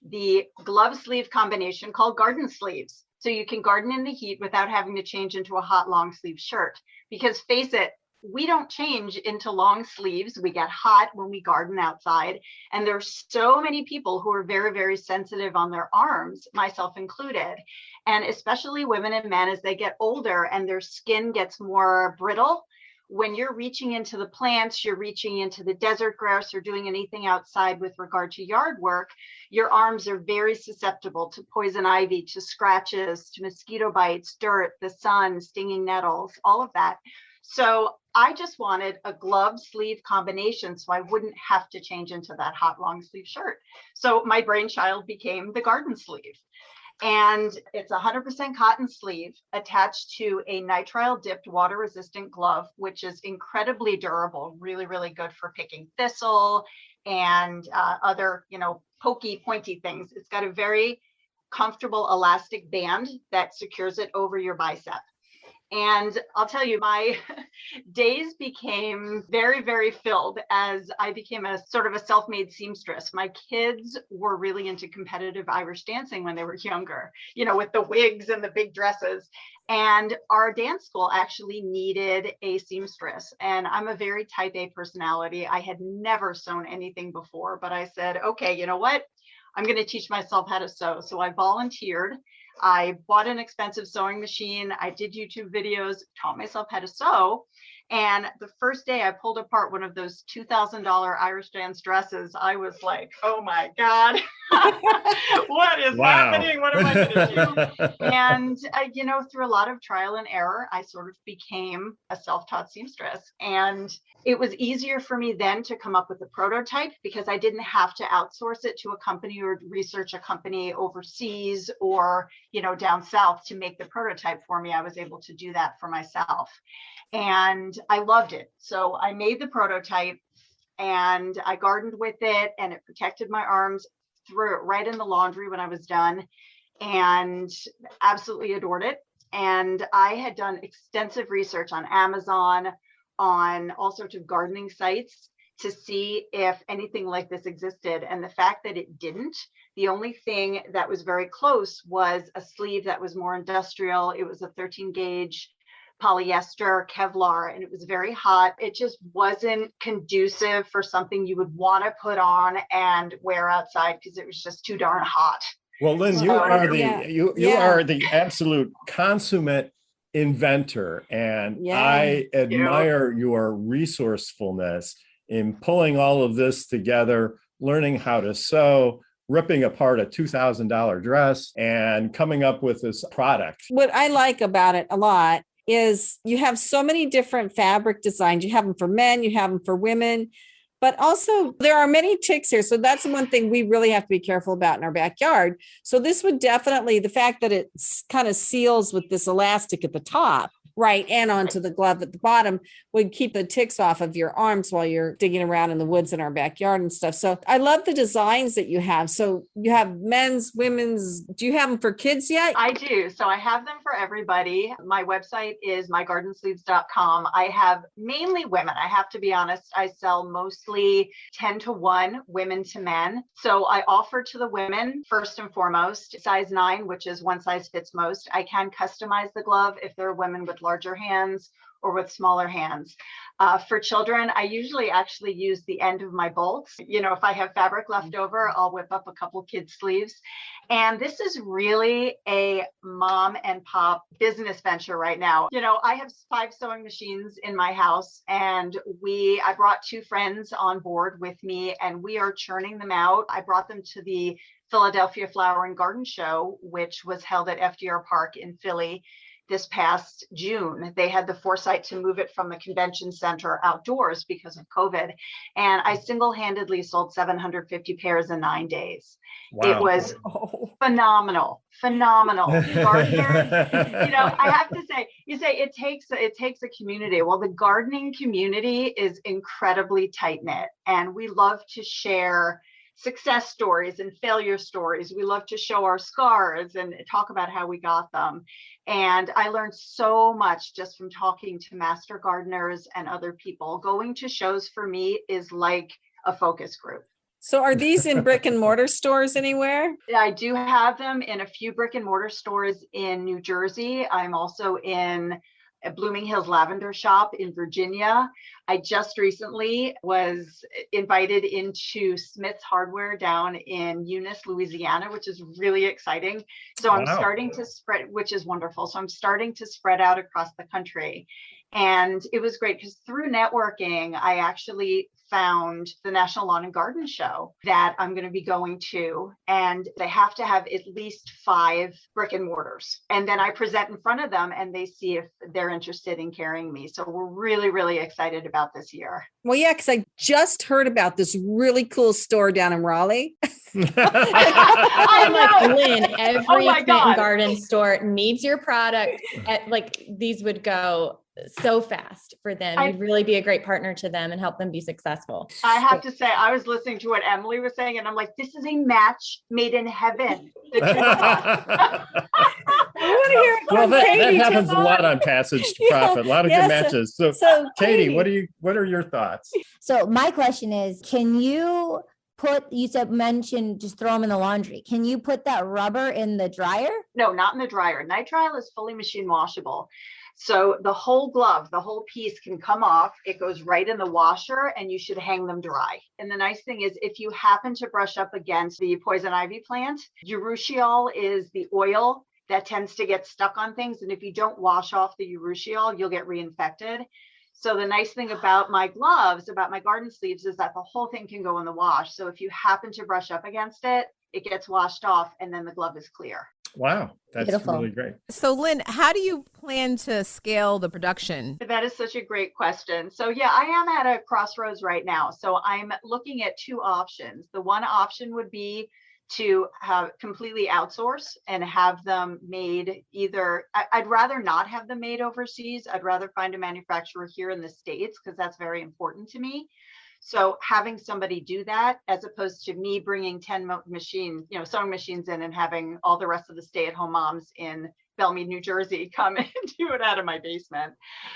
the glove sleeve combination called GardenSleeves. So you can garden in the heat without having to change into a hot long sleeve shirt. Because face it, we don't change into long sleeves. We get hot when we garden outside. And there's so many people who are very, very sensitive on their arms, myself included. And especially women and men as they get older and their skin gets more brittle. When you're reaching into the plants, you're reaching into the desert grass or doing anything outside with regard to yard work, your arms are very susceptible to poison ivy, to scratches, to mosquito bites, dirt, the sun, stinging nettles, all of that. So I just wanted a glove sleeve combination so I wouldn't have to change into that hot long sleeve shirt. So my brainchild became the GardenSleeve. And it's 100% cotton sleeve attached to a nitrile dipped water resistant glove, which is incredibly durable, really, really good for picking thistle and other, pokey, pointy things. It's got a very comfortable elastic band that secures it over your bicep. And I'll tell you, my days became very, very filled as I became a sort of a self-made seamstress. My kids were really into competitive Irish dancing when they were younger, with the wigs and the big dresses. And our dance school actually needed a seamstress. And I'm a very type A personality. I had never sewn anything before, but I said, okay, you know what? I'm going to teach myself how to sew. So I volunteered. I bought an expensive sewing machine. I did YouTube videos, taught myself how to sew. And the first day I pulled apart one of those $2,000 Irish dance dresses, I was like, oh my God, what is happening? What am I going to do? And, through a lot of trial and error, I sort of became a self-taught seamstress. And it was easier for me then to come up with a prototype because I didn't have to outsource it to a company or research a company overseas or, down south to make the prototype for me. I was able to do that for myself. And I loved it. So I made the prototype and I gardened with it and it protected my arms, threw it right in the laundry when I was done and absolutely adored it. And I had done extensive research on Amazon, on all sorts of gardening sites to see if anything like this existed. And the fact that it didn't, the only thing that was very close was a sleeve that was more industrial. It was a 13 gauge polyester Kevlar, and it was very hot. It just wasn't conducive for something you would want to put on and wear outside because it was just too darn hot. Well, Lynn, you are the absolute consummate inventor, and I admire your resourcefulness in pulling all of this together, learning how to sew, ripping apart a $2,000 dress, and coming up with this product. What I like about it a lot is you have so many different fabric designs. You have them for men, you have them for women, but also there are many ticks here. So that's one thing we really have to be careful about in our backyard. So this would definitely, the fact that it kind of seals with this elastic at the top Right. And onto the glove at the bottom would keep the ticks off of your arms while you're digging around in the woods in our backyard and stuff. So I love the designs that you have. So you have men's, women's. Do you have them for kids yet? I do. So I have them for everybody. My website is mygardensleeves.com. I have mainly women. I have to be honest. I sell mostly 10-to-1 women to men. So I offer to the women first and foremost, size 9, which is one size fits most. I can customize the glove if there are women with larger hands or with smaller hands. For children, I usually actually use the end of my bolts. You know, if I have fabric left over, I'll whip up a couple kids' sleeves. And this is really a mom and pop business venture right now. You know, I have 5 sewing machines in my house, and I brought 2 friends on board with me, and we are churning them out. I brought them to the Philadelphia Flower and Garden Show, which was held at FDR Park in Philly this past June. They had the foresight to move it from the convention center outdoors because of COVID. And I single-handedly sold 750 pairs in 9 days. Wow. It was phenomenal. Gardeners, you know, I have to say, it takes a community. Well, the gardening community is incredibly tight-knit, and we love to share success stories and failure stories. We love to show our scars and talk about how we got them. And I learned so much just from talking to master gardeners and other people. Going to shows for me is like a focus group. So are these in brick and mortar stores anywhere? I do have them in a few brick and mortar stores in New Jersey. I'm also in Blooming Hills Lavender Shop in Virginia. I just recently was invited into Smith's Hardware down in Eunice, Louisiana, which is really exciting. So I'm starting to spread, which is wonderful. So I'm starting to spread out across the country. And it was great because through networking, I actually found the National Lawn and Garden Show that I'm going to be going to, and they have to have at least 5 brick and mortars. And then I present in front of them and they see if they're interested in carrying me. So we're really, really excited about this year. Well, yeah, because I just heard about this really cool store down in Raleigh. I'm like, Lynn, every garden store needs your product. These would go so fast for them. You'd really be a great partner to them and help them be successful. I have to say, I was listening to what Emily was saying, and I'm like, this is a match made in heaven. I want to hear it from Katie. That happens a lot on Passage to Profit. A lot of good matches. So Katie, what are your thoughts? So my question is, can you mentioned just throw them in the laundry. Can you put that rubber in the dryer? No, not in the dryer. Nitrile is fully machine washable. So the whole glove, the whole piece can come off. It goes right in the washer and you should hang them dry. And the nice thing is if you happen to brush up against the poison ivy plant, urushiol is the oil that tends to get stuck on things. And if you don't wash off the urushiol, you'll get reinfected. So the nice thing about my gloves, about my garden sleeves, is that the whole thing can go in the wash. So if you happen to brush up against it, it gets washed off and then the glove is clear. Wow, that's beautiful. Really great. So Lynn, how do you plan to scale the production? That is such a great question. So yeah, I am at a crossroads right now. So I'm looking at 2 options. The one option would be to have completely outsource and have them made I'd rather not have them made overseas. I'd rather find a manufacturer here in the States because that's very important to me. So having somebody do that, as opposed to me bringing 10 sewing machines in and having all the rest of the stay-at-home moms in Belmead, New Jersey, come and do it out of my basement.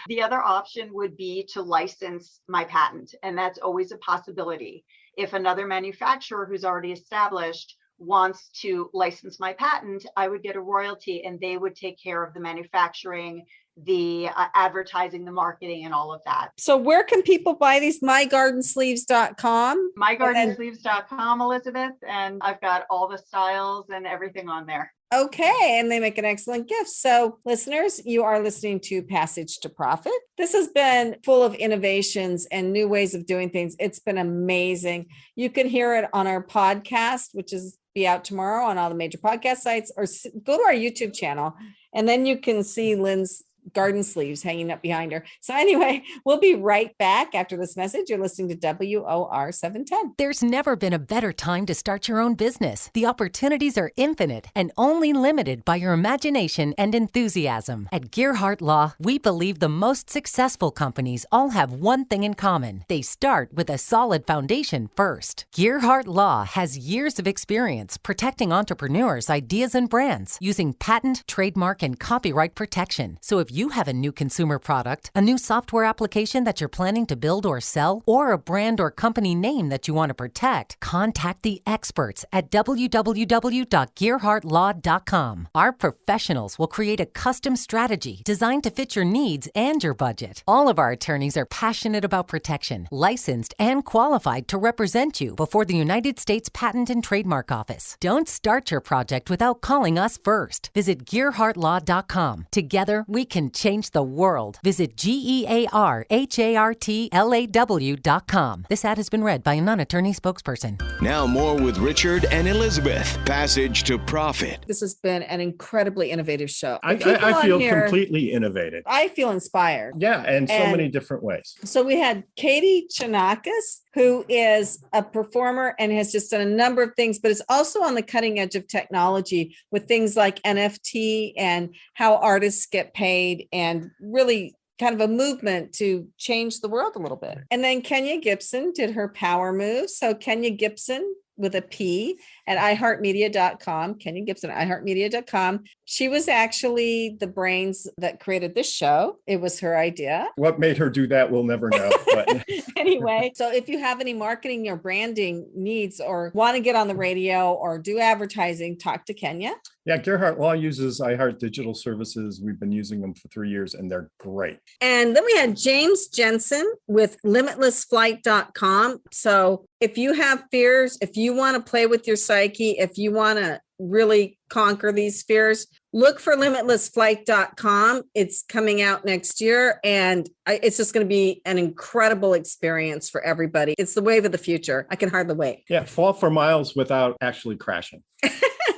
The other option would be to license my patent, and that's always a possibility. If another manufacturer who's already established wants to license my patent, I would get a royalty and they would take care of the manufacturing, the advertising, the marketing, and all of that. So where can people buy these? mygardensleeves.com? mygardensleeves.com, Elizabeth. And I've got all the styles and everything on there. Okay. And they make an excellent gift. So listeners, you are listening to Passage to Profit. This has been full of innovations and new ways of doing things. It's been amazing. You can hear it on our podcast, which is be out tomorrow on all the major podcast sites, or go to our YouTube channel. And then you can see Lynn's garden sleeves hanging up behind her. So anyway, we'll be right back after this message. You're listening to WOR 710. There's never been a better time to start your own business. The opportunities are infinite and only limited by your imagination and enthusiasm. At Gearhart Law, we believe the most successful companies all have one thing in common. They start with a solid foundation first. Gearhart Law has years of experience protecting entrepreneurs' ideas and brands using patent, trademark, and copyright protection. So if you have a new consumer product, a new software application that you're planning to build or sell, or a brand or company name that you want to protect, contact the experts at www.gearhartlaw.com. Our professionals will create a custom strategy designed to fit your needs and your budget. All of our attorneys are passionate about protection, licensed and qualified to represent you before the United States Patent and Trademark Office. Don't start your project without calling us first. Visit gearhartlaw.com. Together, we can change the world. Visit GEARHARTLAW.com. This ad has been read by a non-attorney spokesperson. Now more with Richard and Elizabeth. Passage to Profit. This has been an incredibly innovative show. I feel completely innovative. I feel inspired. Yeah, and so many different ways. So we had Katie Chonacas, who is a performer and has just done a number of things, but is also on the cutting edge of technology with things like NFT and how artists get paid, and really kind of a movement to change the world a little bit. And then Kenya Gipson did her power move. So Kenya Gipson with a P at iHeartMedia.com, Kenya Gipson at iHeartMedia.com. She was actually the brains that created this show. It was her idea. What made her do that, we'll never know. But anyway, so if you have any marketing or branding needs or want to get on the radio or do advertising, talk to Kenya. Yeah, Gearhart Law uses iHeart Digital Services. We've been using them for 3 years and they're great. And then we had James Jensen with LimitlessFlight.com. So if you have fears, if you want to play with your psyche, if you want to really conquer these fears, look for LimitlessFlight.com. It's coming out next year, and it's just going to be an incredible experience for everybody. It's the wave of the future. I can hardly wait. Yeah, fall for miles without actually crashing.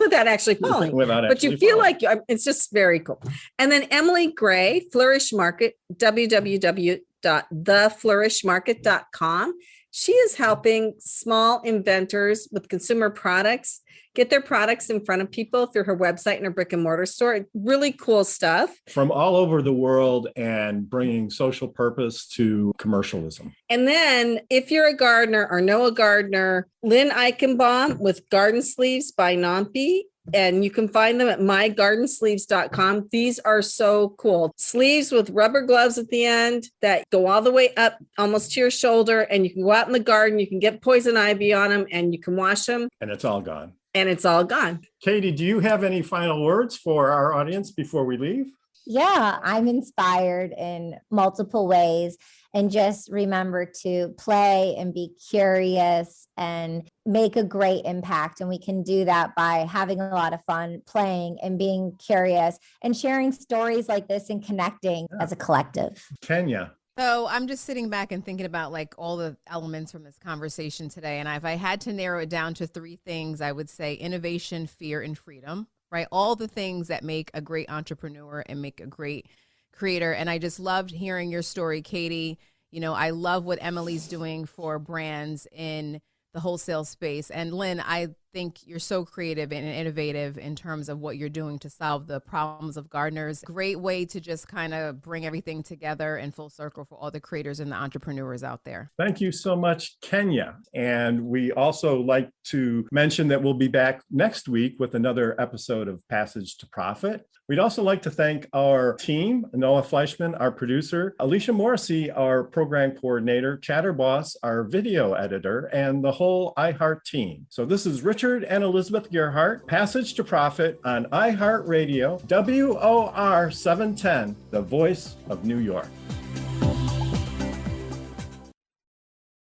Without actually falling. But you feel like it's just very cool. And then Emily Gray, Flourish Market, www.theflourishmarket.com. She is helping small inventors with consumer products get their products in front of people through her website and her brick and mortar store. Really cool stuff. From all over the world and bringing social purpose to commercialism. And then if you're a gardener or know a gardener, Lynne Eichenbaum with GardenSleeves by NOMPI. And you can find them at myGardenSleeves.com. These are so cool. Sleeves with rubber gloves at the end that go all the way up almost to your shoulder. And you can go out in the garden. You can get poison ivy on them and you can wash them. And it's all gone. And it's all gone. Katie, do you have any final words for our audience before we leave? Yeah, I'm inspired in multiple ways. And just remember to play and be curious and make a great impact. And we can do that by having a lot of fun, playing and being curious and sharing stories like this and connecting as a collective. Kenya. So I'm just sitting back and thinking about like all the elements from this conversation today. And if I had to narrow it down to three things, I would say innovation, fear, and freedom, right? All the things that make a great entrepreneur and make a great creator. And I just loved hearing your story, Katie. You know, I love what Emily's doing for brands in the wholesale space. And Lynn, I think you're so creative and innovative in terms of what you're doing to solve the problems of gardeners. Great way to just kind of bring everything together in full circle for all the creators and the entrepreneurs out there. Thank you so much, Kenya. And we also like to mention that we'll be back next week with another episode of Passage to Profit. We'd also like to thank our team, Noah Fleischman, our producer, Alicia Morrissey, our program coordinator, Chatterboss, our video editor, and the whole iHeart team. So this is Richard and Elizabeth Gearhart, Passage to Profit on iHeartRadio, WOR 710, the voice of New York.